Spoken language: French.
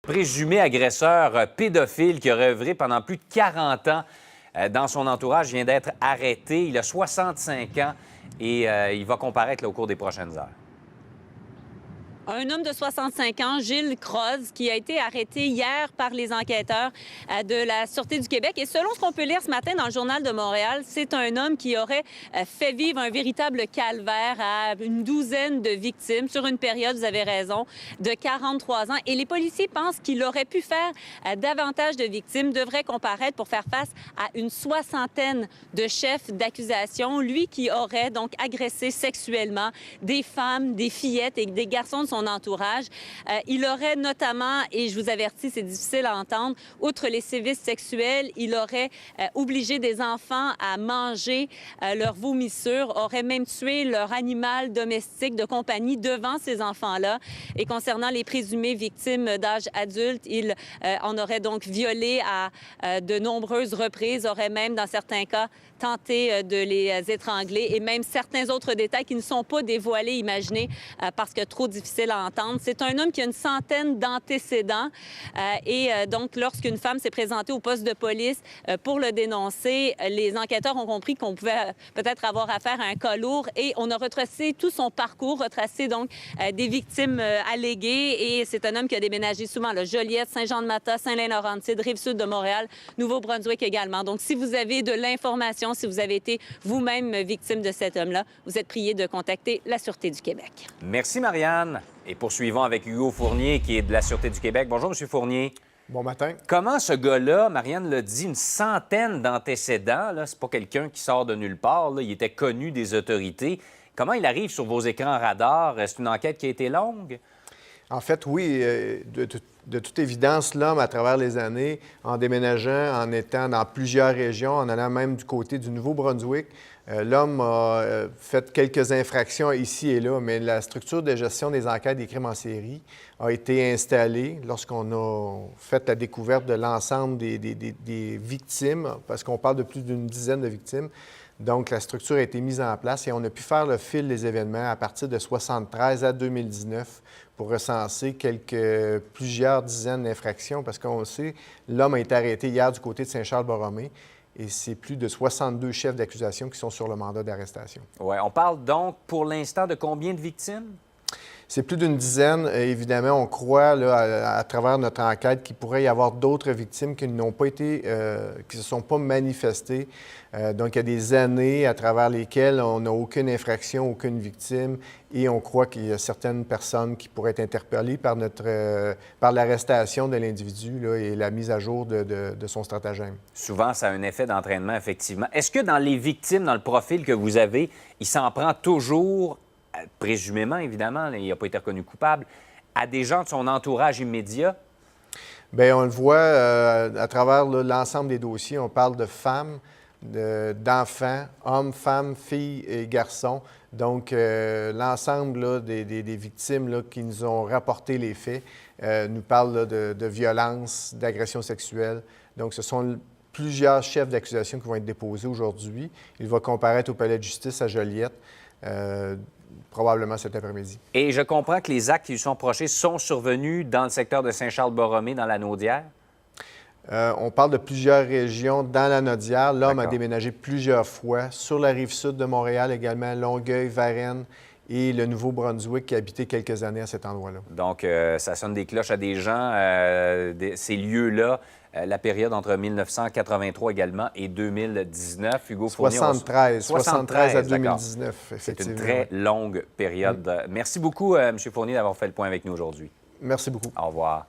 présumé agresseur pédophile qui aurait œuvré pendant plus de 40 ans dans son entourage vient d'être arrêté. Il a 65 ans et il va comparaître là, au cours des prochaines heures. Un homme de 65 ans, Gilles Croze, qui a été arrêté hier par les enquêteurs de la Sûreté du Québec. Et selon ce qu'on peut lire ce matin dans le Journal de Montréal, c'est un homme qui aurait fait vivre un véritable calvaire à une douzaine de victimes sur une période, vous avez raison, de 43 ans. Et les policiers pensent qu'il aurait pu faire davantage de victimes, devrait comparaître pour faire face à une soixantaine de chefs d'accusation. Lui qui aurait donc agressé sexuellement des femmes, des fillettes et des garçons de son entourage. Il aurait notamment, et je vous avertis, c'est difficile à entendre, outre les sévices sexuels, il aurait obligé des enfants à manger leur vomissure, aurait même tué leur animal domestique de compagnie devant ces enfants-là. Et concernant les présumées victimes d'âge adulte, il en aurait donc violé à de nombreuses reprises, aurait même, dans certains cas, tenté de les étrangler et même certains autres détails qui ne sont pas dévoilés, imaginez, parce que trop difficile à entendre. C'est un homme qui a une centaine d'antécédents et donc, lorsqu'une femme s'est présentée au poste de police pour le dénoncer, les enquêteurs ont compris qu'on pouvait peut-être avoir affaire à un cas lourd et on a retracé tout son parcours, retracé donc des victimes alléguées et c'est un homme qui a déménagé souvent là, Joliette, Saint-Jean-de-Mata, Saint-Laurentide, Rive-Sud de Montréal, Nouveau-Brunswick également. Donc, si vous avez de l'information, si vous avez été vous-même victime de cet homme-là, vous êtes prié de contacter la Sûreté du Québec. Merci, Marianne. Et poursuivons avec Hugo Fournier, qui est de la Sûreté du Québec. Bonjour, M. Fournier. Bon matin. Comment ce gars-là, Marianne l'a dit, une centaine d'antécédents, c'est pas quelqu'un qui sort de nulle part, là, il était connu des autorités. Comment il arrive sur vos écrans radars? C'est une enquête qui a été longue? En fait, oui, de toute évidence, l'homme, à travers les années, en déménageant, en étant dans plusieurs régions, en allant même du côté du Nouveau-Brunswick, l'homme a fait quelques infractions ici et là, mais la structure de gestion des enquêtes des crimes en série a été installée lorsqu'on a fait la découverte de l'ensemble des victimes, parce qu'on parle de plus d'une dizaine de victimes. Donc, la structure a été mise en place et on a pu faire le fil des événements à partir de 1973 à 2019 pour recenser plusieurs dizaines d'infractions, parce qu'on le sait, l'homme a été arrêté hier du côté de Saint-Charles-Borromée et c'est plus de 62 chefs d'accusation qui sont sur le mandat d'arrestation. Oui, on parle donc pour l'instant de combien de victimes? C'est plus d'une dizaine. Évidemment, on croit, là, à travers notre enquête, qu'il pourrait y avoir d'autres victimes qui n'ont pas été, qui ne se sont pas manifestées. Donc, il y a des années à travers lesquelles on n'a aucune infraction, aucune victime, et on croit qu'il y a certaines personnes qui pourraient être interpellées par l'arrestation de l'individu là, et la mise à jour de son stratagème. Souvent, ça a un effet d'entraînement, effectivement. Est-ce que dans les victimes, dans le profil que vous avez, il s'en prend toujours, présumément, évidemment, il n'a pas été reconnu coupable, à des gens de son entourage immédiat? Bien, on le voit à travers l'ensemble des dossiers. On parle de femmes, d'enfants, hommes, femmes, filles et garçons. Donc, l'ensemble des victimes là, qui nous ont rapporté les faits nous parlent de violences, d'agressions sexuelles. Donc, ce sont plusieurs chefs d'accusation qui vont être déposés aujourd'hui. Il va comparaître au palais de justice à Joliette. Probablement cet après-midi. Et je comprends que les actes qui lui sont reprochés sont survenus dans le secteur de Saint-Charles-Borromée, dans la Naudière? On parle de plusieurs régions dans la Naudière. L'homme a déménagé plusieurs fois sur la rive sud de Montréal, également Longueuil, Varennes et le Nouveau-Brunswick qui habitait quelques années à cet endroit-là. Donc, ça sonne des cloches à des gens. Ces lieux-là, la période entre 1983 également et 2019. Hugo Fournier... 73 à 2019, effectivement. C'est une très longue période. Merci beaucoup, M. Fournier, d'avoir fait le point avec nous aujourd'hui. Merci beaucoup. Au revoir.